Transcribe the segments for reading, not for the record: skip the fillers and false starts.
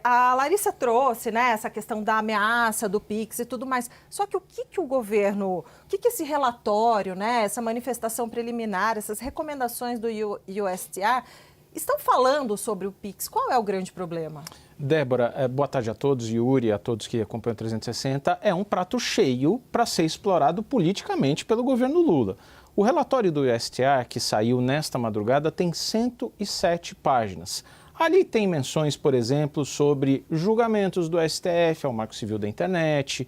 A Larissa trouxe, né, essa questão da ameaça do Pix e tudo mais. Só que o que o governo, o que esse relatório, né, essa manifestação preliminar, essas recomendações do USTR estão falando sobre o Pix? Qual é o grande problema? Débora, boa tarde a todos, Yuri, a todos que acompanham o 360. É um prato cheio para ser explorado politicamente pelo governo Lula. O relatório do USTR, que saiu nesta madrugada, tem 107 páginas. Ali tem menções, por exemplo, sobre julgamentos do STF ao Marco Civil da Internet,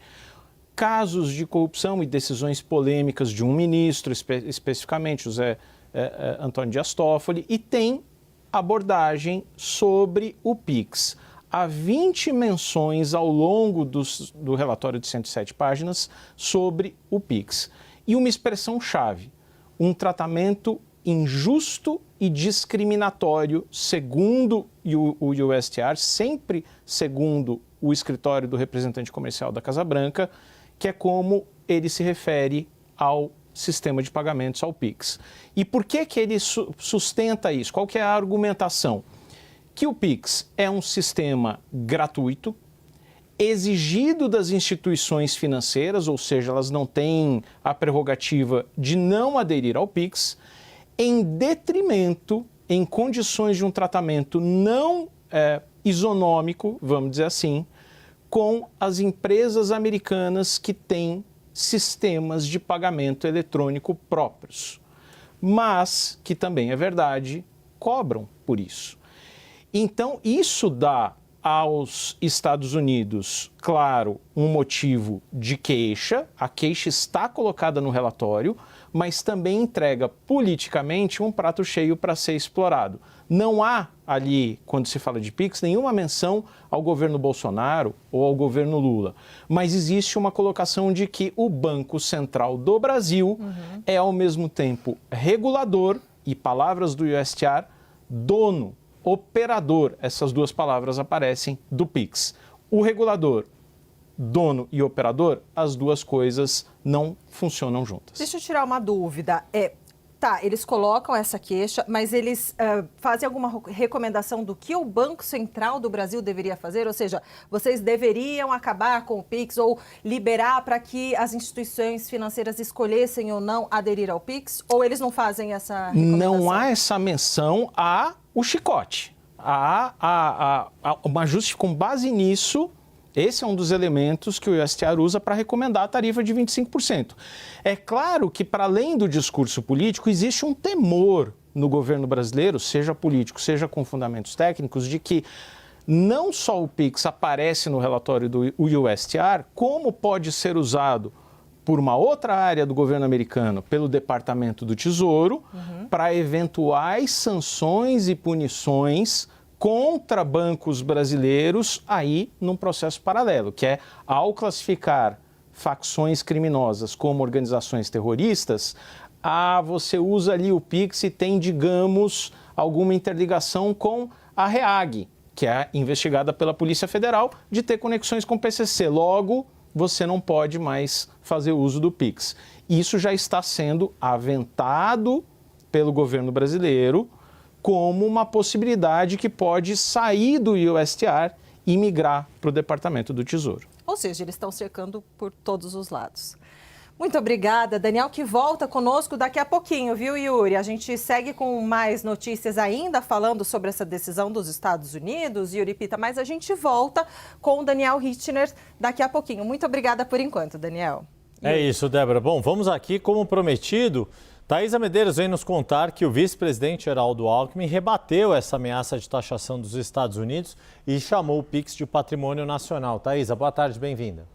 casos de corrupção e decisões polêmicas de um ministro, especificamente José Antônio Dias Toffoli, e tem abordagem sobre o Pix. Há 20 menções ao longo do relatório de 107 páginas sobre o Pix. E uma expressão-chave, um tratamento injusto e discriminatório, segundo o USTR, sempre segundo o escritório do representante comercial da Casa Branca, que é como ele se refere ao sistema de pagamentos, ao Pix. E por que ele sustenta isso? Qual que é a argumentação? Que o Pix é um sistema gratuito, exigido das instituições financeiras, ou seja, elas não têm a prerrogativa de não aderir ao Pix, em detrimento, em condições de um tratamento não isonômico, vamos dizer assim, com as empresas americanas que têm sistemas de pagamento eletrônico próprios, mas que também é verdade, cobram por isso. Então, isso dá aos Estados Unidos, claro, um motivo de queixa, a queixa está colocada no relatório, mas também entrega politicamente um prato cheio para ser explorado. Não há ali, quando se fala de Pix, nenhuma menção ao governo Bolsonaro ou ao governo Lula, mas existe uma colocação de que o Banco Central do Brasil é, ao mesmo tempo, regulador e, palavras do USTR, dono, operador, essas duas palavras aparecem, do Pix. O regulador, dono e operador, as duas coisas não funcionam juntas. Deixa eu tirar uma dúvida. Eles colocam essa queixa, mas eles fazem alguma recomendação do que o Banco Central do Brasil deveria fazer? Ou seja, vocês deveriam acabar com o Pix ou liberar para que as instituições financeiras escolhessem ou não aderir ao Pix? Ou eles não fazem essa recomendação? Não há essa menção o chicote. Há um ajuste com base nisso. Esse é um dos elementos que o USTR usa para recomendar a tarifa de 25%. É claro que, para além do discurso político, existe um temor no governo brasileiro, seja político, seja com fundamentos técnicos, de que não só o Pix aparece no relatório do USTR, como pode ser usado por uma outra área do governo americano, pelo Departamento do Tesouro, para eventuais sanções e punições contra bancos brasileiros aí num processo paralelo, que é, ao classificar facções criminosas como organizações terroristas, você usa ali o Pix e tem, digamos, alguma interligação com a REAG, que é investigada pela Polícia Federal, de ter conexões com o PCC. Logo, você não pode mais fazer uso do Pix. Isso já está sendo aventado pelo governo brasileiro como uma possibilidade que pode sair do USTR e migrar para o Departamento do Tesouro. Ou seja, eles estão cercando por todos os lados. Muito obrigada, Daniel, que volta conosco daqui a pouquinho, viu, Yuri? A gente segue com mais notícias ainda falando sobre essa decisão dos Estados Unidos, Yuri Pita, mas a gente volta com o Daniel Richtner daqui a pouquinho. Muito obrigada por enquanto, Daniel. É isso, Débora. Bom, vamos aqui, como prometido, Thaisa Medeiros vem nos contar que o vice-presidente Geraldo Alckmin rebateu essa ameaça de taxação dos Estados Unidos e chamou o Pix de patrimônio nacional. Thaisa, boa tarde, bem-vinda.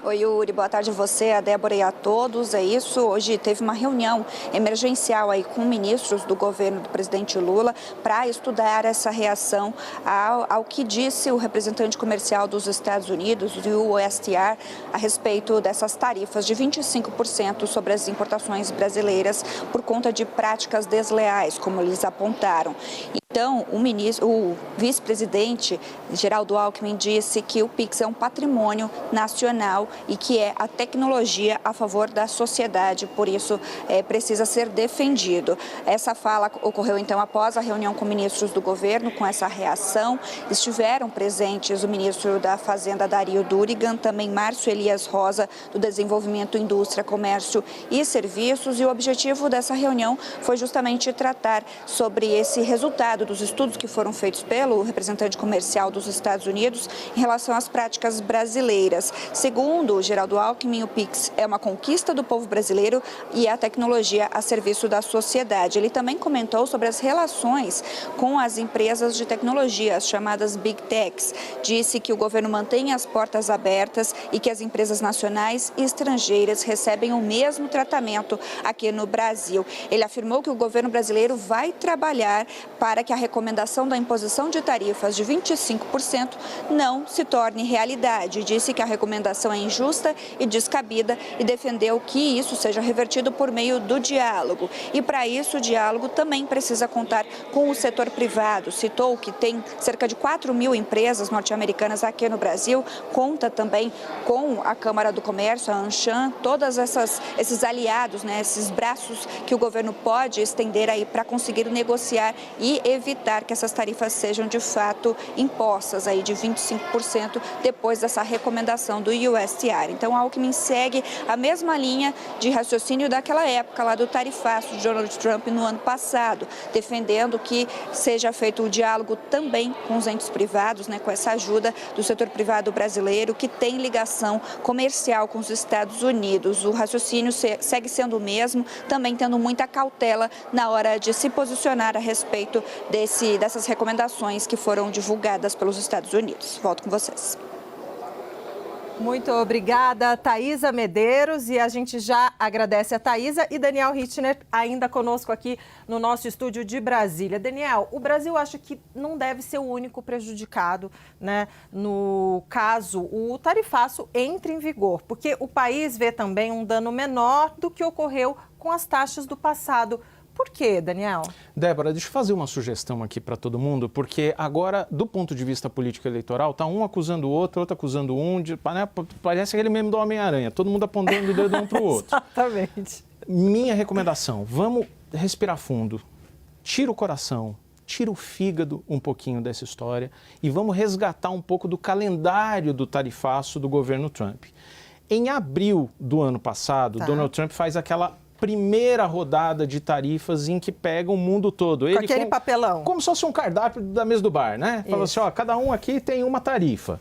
Oi, Yuri, boa tarde a você, a Débora e a todos. É isso, hoje teve uma reunião emergencial aí com ministros do governo do presidente Lula para estudar essa reação ao que disse o representante comercial dos Estados Unidos, do USTR, a respeito dessas tarifas de 25% sobre as importações brasileiras por conta de práticas desleais, como eles apontaram. Então, o vice-presidente Geraldo Alckmin disse que o Pix é um patrimônio nacional e que é a tecnologia a favor da sociedade, por isso precisa ser defendido. Essa fala ocorreu então após a reunião com ministros do governo, com essa reação. Estiveram presentes o ministro da Fazenda, Dario Durigan, também Márcio Elias Rosa, do Desenvolvimento, Indústria, Comércio e Serviços, e o objetivo dessa reunião foi justamente tratar sobre esse resultado dos estudos que foram feitos pelo representante comercial dos Estados Unidos em relação às práticas brasileiras. Segundo Geraldo Alckmin, o Pix é uma conquista do povo brasileiro e é a tecnologia a serviço da sociedade. Ele também comentou sobre as relações com as empresas de tecnologia, as chamadas Big Techs. Disse que o governo mantém as portas abertas e que as empresas nacionais e estrangeiras recebem o mesmo tratamento aqui no Brasil. Ele afirmou que o governo brasileiro vai trabalhar para que a recomendação da imposição de tarifas de 25% não se torne realidade. Disse que a recomendação é injusta e descabida e defendeu que isso seja revertido por meio do diálogo. E para isso o diálogo também precisa contar com o setor privado. Citou que tem cerca de 4.000 empresas norte-americanas aqui no Brasil, conta também com a Câmara do Comércio, a ANCHAM, todos esses aliados, né, esses braços que o governo pode estender aí para conseguir negociar e evitar que essas tarifas sejam de fato impostas aí de 25% depois dessa recomendação do USTR. Então, a Alckmin segue a mesma linha de raciocínio daquela época lá do tarifaço de Donald Trump no ano passado, defendendo que seja feito o diálogo também com os entes privados, né, com essa ajuda do setor privado brasileiro que tem ligação comercial com os Estados Unidos. O raciocínio segue sendo o mesmo, também tendo muita cautela na hora de se posicionar a respeito dessas recomendações que foram divulgadas pelos Estados Unidos. Volto com vocês. Muito obrigada, Thaisa Medeiros, e a gente já agradece a Thaisa e Daniel Richtner ainda conosco aqui no nosso estúdio de Brasília. Daniel, o Brasil acha que não deve ser o único prejudicado, né? No caso, o tarifaço entre em vigor, porque o país vê também um dano menor do que ocorreu com as taxas do passado. Por quê, Daniel? Débora, deixa eu fazer uma sugestão aqui para todo mundo, porque agora, do ponto de vista político eleitoral, tá um acusando o outro acusando um, né? Parece aquele meme do Homem-Aranha, todo mundo apontando o dedo um para o outro. Exatamente. Minha recomendação, vamos respirar fundo, tira o coração, tira o fígado um pouquinho dessa história e vamos resgatar um pouco do calendário do tarifaço do governo Trump. Em abril do ano passado, Donald Trump faz aquela primeira rodada de tarifas em que pega o mundo todo. Com aquele papelão. Como se fosse um cardápio da mesa do bar, né? Fala assim, ó, cada um aqui tem uma tarifa.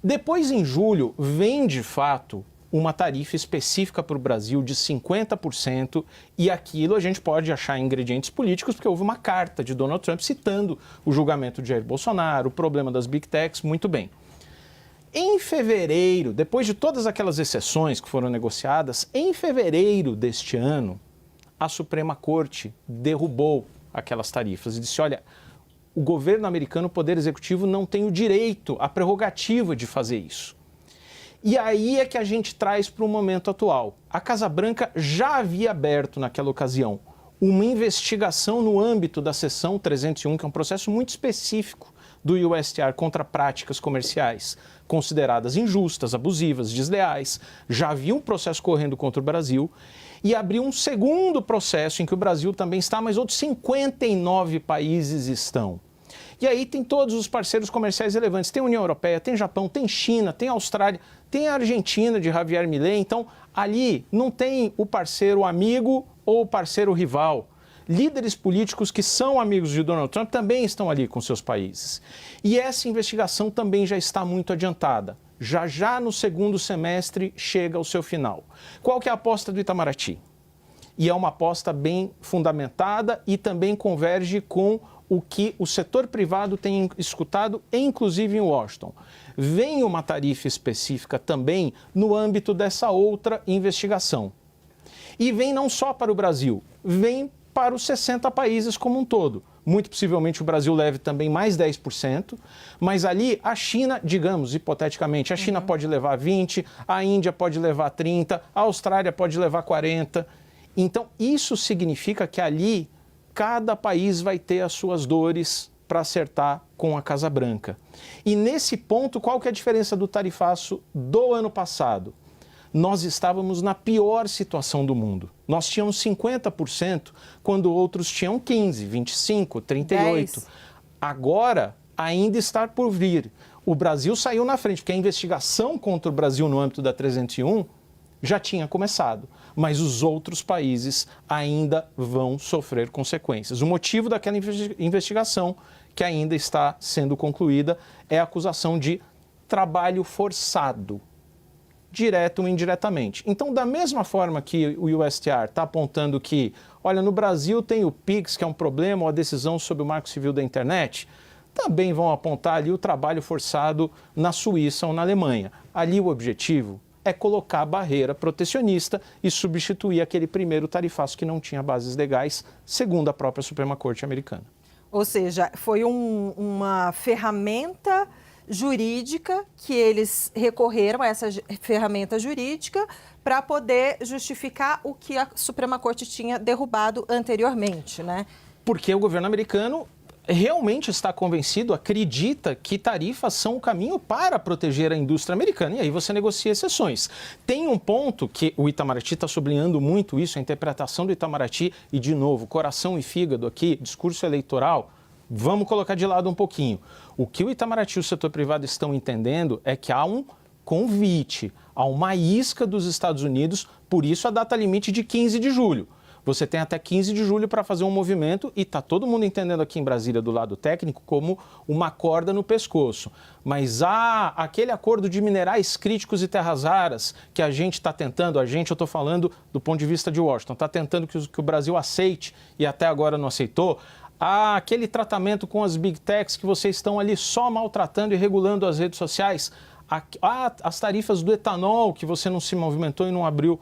Depois, em julho, vem de fato uma tarifa específica para o Brasil de 50%, e aquilo a gente pode achar ingredientes políticos, porque houve uma carta de Donald Trump citando o julgamento de Jair Bolsonaro, o problema das Big Techs, muito bem. Em fevereiro, depois de todas aquelas exceções que foram negociadas, em fevereiro deste ano, a Suprema Corte derrubou aquelas tarifas e disse, olha, o governo americano, o Poder Executivo, não tem o direito, a prerrogativa de fazer isso. E aí é que a gente traz para o momento atual. A Casa Branca já havia aberto naquela ocasião uma investigação no âmbito da seção 301, que é um processo muito específico do USTR contra práticas comerciais consideradas injustas, abusivas, desleais. Já havia um processo correndo contra o Brasil e abriu um segundo processo em que o Brasil também está, mas outros 59 países estão. E aí tem todos os parceiros comerciais relevantes. Tem a União Europeia, tem Japão, tem China, tem Austrália, tem a Argentina de Javier Milei. Então, ali não tem o parceiro amigo ou o parceiro rival. Líderes políticos que são amigos de Donald Trump também estão ali com seus países. E essa investigação também já está muito adiantada. Já no segundo semestre chega ao seu final. Qual que é a aposta do Itamaraty? E é uma aposta bem fundamentada e também converge com o que o setor privado tem escutado, inclusive em Washington. Vem uma tarifa específica também no âmbito dessa outra investigação. E vem não só para o Brasil, vem para os 60 países como um todo. Muito possivelmente o Brasil leve também mais 10%, mas ali a China, digamos, hipoteticamente, a China pode levar 20%, a Índia pode levar 30%, a Austrália pode levar 40%. Então, isso significa que ali cada país vai ter as suas dores para acertar com a Casa Branca. E nesse ponto, qual que é a diferença do tarifaço do ano passado? Nós estávamos na pior situação do mundo. Nós tínhamos 50%, quando outros tinham 15%, 25%, 38%. Agora, ainda está por vir. O Brasil saiu na frente, porque a investigação contra o Brasil no âmbito da 301 já tinha começado. Mas os outros países ainda vão sofrer consequências. O motivo daquela investigação, que ainda está sendo concluída, é a acusação de trabalho forçado, direto ou indiretamente. Então, da mesma forma que o USTR está apontando que, olha, no Brasil tem o PIX, que é um problema, ou a decisão sobre o Marco Civil da Internet, também vão apontar ali o trabalho forçado na Suíça ou na Alemanha. Ali o objetivo é colocar a barreira protecionista e substituir aquele primeiro tarifaço que não tinha bases legais, segundo a própria Suprema Corte americana. Ou seja, foi uma ferramenta jurídica que eles recorreram a essa ferramenta jurídica para poder justificar o que a Suprema Corte tinha derrubado anteriormente, né? Porque o governo americano realmente está convencido, acredita que tarifas são o caminho para proteger a indústria americana. E aí você negocia exceções. Tem um ponto que o Itamaraty está sublinhando muito isso, a interpretação do Itamaraty, e de novo, coração e fígado aqui, discurso eleitoral, vamos colocar de lado um pouquinho. O que o Itamaraty e o setor privado estão entendendo é que há um convite, há uma isca dos Estados Unidos, por isso a data limite de 15 de julho. Você tem até 15 de julho para fazer um movimento e está todo mundo entendendo aqui em Brasília, do lado técnico, como uma corda no pescoço. Mas aquele acordo de minerais críticos e terras raras que a gente está tentando, eu estou falando do ponto de vista de Washington, está tentando que o Brasil aceite e até agora não aceitou, aquele tratamento com as big techs que vocês estão ali só maltratando e regulando as redes sociais, as tarifas do etanol que você não se movimentou e não abriu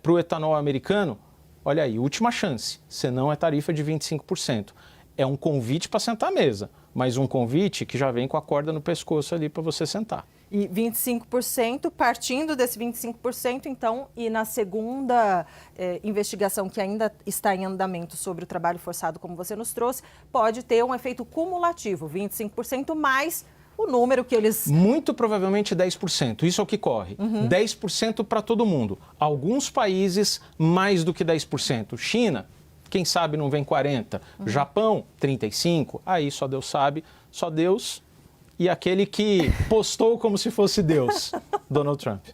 para o etanol americano. Olha aí, última chance, senão é tarifa de 25%. É um convite para sentar à mesa, mas um convite que já vem com a corda no pescoço ali para você sentar. E 25%, partindo desse 25%, então, e na segunda investigação que ainda está em andamento sobre o trabalho forçado, como você nos trouxe, pode ter um efeito cumulativo, 25% mais o número que eles... Muito provavelmente 10%, isso é o que corre. 10% para todo mundo. Alguns países, mais do que 10%. China, quem sabe não vem 40%. Japão, 35%. Aí só Deus sabe, só Deus e aquele que postou como se fosse Deus, Donald Trump.